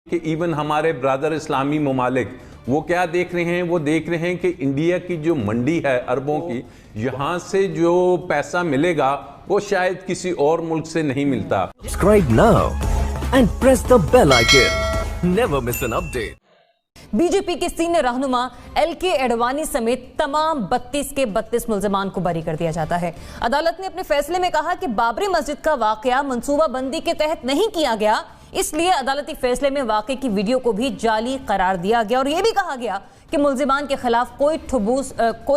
کہ ایون ہمارے برادر اسلامی ممالک وہ کیا دیکھ رہے ہیں؟ وہ دیکھ رہے ہیں کہ انڈیا کی جو منڈی ہے اربوں کی، یہاں سے جو پیسہ ملے گا وہ شاید کسی اور ملک سے نہیں ملتا۔ Subscribe now and press the bell icon. Never miss an update. B J P کے سینئر رہنما ایل کے اڈوانی سمیت تمام 32 کے 32 ملزمان کو بری کر دیا جاتا ہے۔ عدالت نے اپنے فیصلے میں کہا کہ بابری مسجد کا واقعہ منصوبہ بندی کے تحت نہیں کیا گیا، اس لیے عدالتی فیصلے میں واقعے کی ویڈیو کو بھی جعلی قرار دیا گیا اور یہ بھی کہا گیا کہ ملزمان کے خلاف کوئی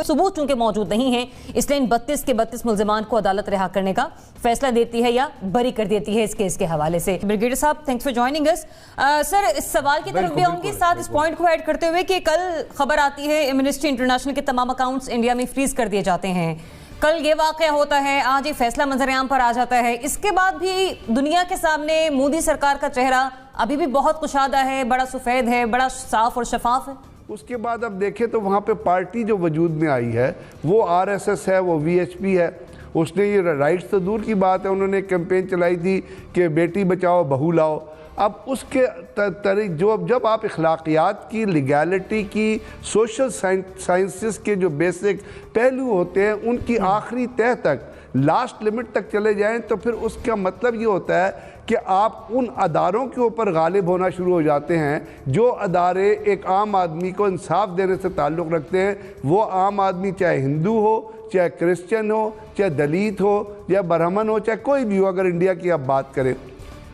ثبوت چونکہ موجود نہیں ہے، اس لیے ان 32 کے 32 ملزمان کو عدالت رہا کرنے کا فیصلہ دیتی ہے یا بری کر دیتی ہے اس کیس کے حوالے سے۔ بریگیڈیئر صاحب تھینکس فار جوائننگ اس۔ سر اس سوال کی طرف بھی آؤں گی ساتھ اس پوائنٹ کو ایڈ کرتے ہوئے کہ کل خبر آتی ہے ایمنسٹی انٹرنیشنل کے تمام اکاؤنٹس انڈیا میں فریز کر دیے جاتے ہیں، کل یہ واقعہ ہوتا ہے، آج یہ فیصلہ منظر عام پر آ جاتا ہے، اس کے بعد بھی دنیا کے سامنے مودی سرکار کا چہرہ ابھی بھی بہت کشادہ ہے، بڑا سفید ہے، بڑا صاف اور شفاف ہے۔ اس کے بعد اب دیکھیں تو وہاں پہ پارٹی جو وجود میں آئی ہے وہ آر ایس ایس ہے، وہ وی ایچ پی ہے۔ اس نے یہ رائٹس تو دور کی بات ہے، انہوں نے کیمپین چلائی تھی کہ بیٹی بچاؤ بہو لاؤ۔ اب اس کے جب آپ اخلاقیات کی، لیگیلٹی کی، سوشل سائنسز کے جو بیسک پہلو ہوتے ہیں ان کی آخری تہہ تک، لاسٹ لمٹ تک چلے جائیں تو پھر اس کا مطلب یہ ہوتا ہے کہ آپ ان اداروں کے اوپر غالب ہونا شروع ہو جاتے ہیں جو ادارے ایک عام آدمی کو انصاف دینے سے تعلق رکھتے ہیں۔ وہ عام آدمی چاہے ہندو ہو، چاہے کرسچن ہو، چاہے دلت ہو، یا برہمن ہو، چاہے کوئی بھی ہو، اگر انڈیا کی آپ بات کریں۔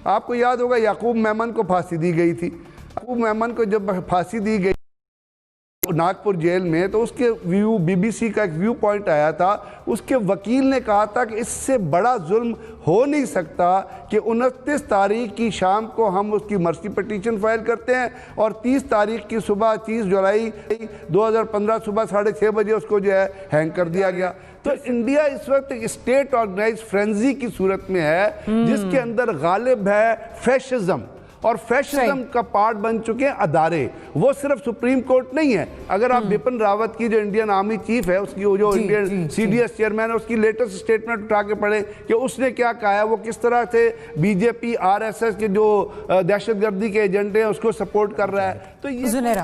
آپ کو یاد ہوگا یعقوب میمن کو پھانسی دی گئی تھی۔ یعقوب میمن کو جب پھانسی دی گئی ناگپور جیل میں تو اس کے بی بی سی کا ایک ویو پوائنٹ آیا تھا، اس کے وکیل نے کہا تھا کہ اس سے بڑا ظلم ہو نہیں سکتا کہ 29 تاریخ کی شام کو ہم اس کی مرسی پٹیشن فائل کرتے ہیں اور 30 تاریخ کی صبح 30 جولائی 2015 صبح 6:30 بجے اس کو جو ہے ہینگ کر دیا گیا۔ تو انڈیا اس وقت اسٹیٹ آرگنائز فرینزی کی صورت میں ہے جس کے اندر غالب ہے فیشزم، اور فیشزم کا پارٹ بن چکے ہیں ادارے۔ وہ صرف سپریم کورٹ نہیں ہے، اگر آپ بپن راوت کی جو انڈین آرمی چیف ہے، اس کی جو Indian C D S chairman ہے، اس کی لیٹسٹ سٹیٹمنٹ اٹھا کے پڑھیں کہ اس نے کیا کہا ہے، وہ کس طرح سے be J P R S S کے جو دہشت گردی کے ایجنڈے ہیں اس کو سپورٹ کر رہا ہے۔ تو یہ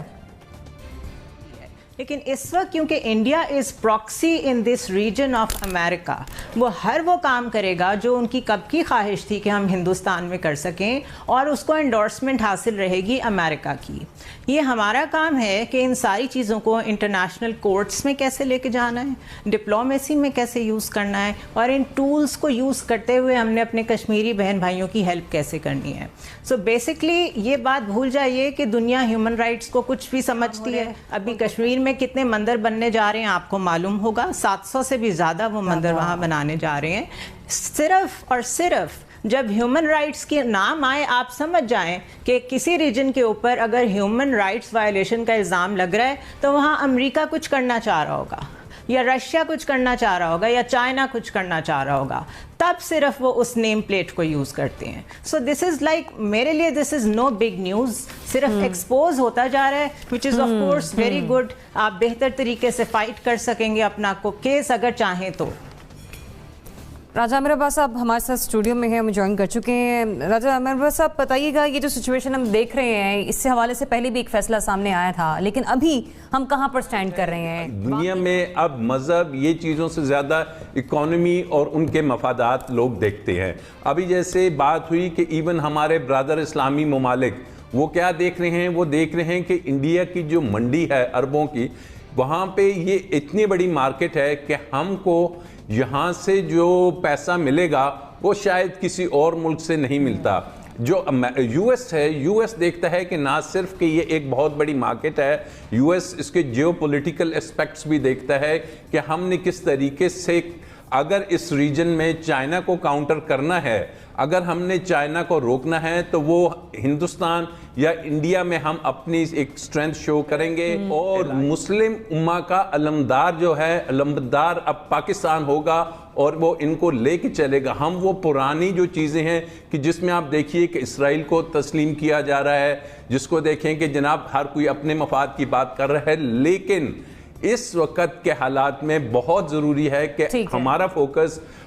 لیکن اس وقت کیونکہ India is proxy in this region of America, وہ ہر وہ کام کرے گا جو ان کی کب کی خواہش تھی کہ ہم ہندوستان میں کر سکیں، اور اس کو انڈورسمنٹ حاصل رہے گی امریکہ کی۔ یہ ہمارا کام ہے کہ ان ساری چیزوں کو انٹرنیشنل کورٹس میں کیسے لے کے جانا ہے، ڈپلومیسی میں کیسے یوز کرنا ہے، اور ان ٹولز کو یوز کرتے ہوئے ہم نے اپنے کشمیری بہن بھائیوں کی ہیلپ کیسے کرنی ہے۔ سو بیسکلی یہ بات بھول جائیے کہ دنیا ہیومن رائٹس کو کچھ بھی سمجھتی ہے۔ ابھی کشمیر میں کتنے مندر بننے جا رہے ہیں آپ کو معلوم ہوگا، 700 سے بھی زیادہ وہ مندر وہاں بنانے جا رہے ہیں۔ صرف اور صرف جب ہیومن رائٹس کے نام آئے، آپ سمجھ جائیں کہ کسی ریجن کے اوپر اگر ہیومن رائٹس وائلیشن کا الزام لگ رہا ہے تو وہاں امریکہ کچھ کرنا چاہ رہا ہوگا، یا رشیا کچھ کرنا چاہ رہا ہوگا، یا چائنا کچھ کرنا چاہ رہا ہوگا، تب صرف وہ اس نیم پلیٹ کو یوز کرتے ہیں۔ سو دس از لائک، میرے لیے this is no big news, صرف ایکسپوز ہوتا جا رہا ہے، which is of course very good. آپ بہتر طریقے سے فائٹ کر سکیں گے اپنا کو کیس اگر چاہیں تو۔ راجہ امیر عباس صاحب ہمارے ساتھ اسٹوڈیو میں ہیں، ہم جوائن کر چکے ہیں۔ راجہ امیر عباس صاحب بتائیے گا، یہ جو سچویشن ہم دیکھ رہے ہیں اس سے حوالے سے پہلے بھی ایک فیصلہ سامنے آیا تھا، لیکن ابھی ہم کہاں پر سٹینڈ کر رہے ہیں؟ دنیا میں اب مذہب یہ چیزوں سے زیادہ اکانومی اور ان کے مفادات لوگ دیکھتے ہیں۔ ابھی جیسے بات ہوئی کہ ایون ہمارے برادر اسلامی ممالک وہ کیا دیکھ رہے ہیں؟ وہ دیکھ رہے ہیں کہ انڈیا کی جو منڈی ہے اربوں کی، وہاں پہ یہ اتنی بڑی مارکیٹ ہے کہ ہم کو یہاں سے جو پیسہ ملے گا وہ شاید کسی اور ملک سے نہیں ملتا۔ جو یو ایس ہے، یو ایس دیکھتا ہے کہ نہ صرف کہ یہ ایک بہت بڑی مارکیٹ ہے، یو ایس اس کے جیو پولیٹیکل اسپیکٹس بھی دیکھتا ہے کہ ہم نے کس طریقے سے اگر اس ریجن میں چائنا کو کاؤنٹر کرنا ہے، اگر ہم نے چائنا کو روکنا ہے تو وہ ہندوستان یا انڈیا میں ہم اپنی ایک سٹرینتھ شو کریں گے، اور مسلم امہ کا علمدار جو ہے، علمدار اب پاکستان ہوگا اور وہ ان کو لے کے چلے گا۔ ہم وہ پرانی جو چیزیں ہیں کہ جس میں آپ دیکھیے کہ اسرائیل کو تسلیم کیا جا رہا ہے، جس کو دیکھیں کہ جناب ہر کوئی اپنے مفاد کی بات کر رہا ہے، لیکن اس وقت کے حالات میں بہت ضروری ہے کہ ہمارا فوکس